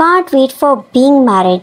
Can't wait for being married۔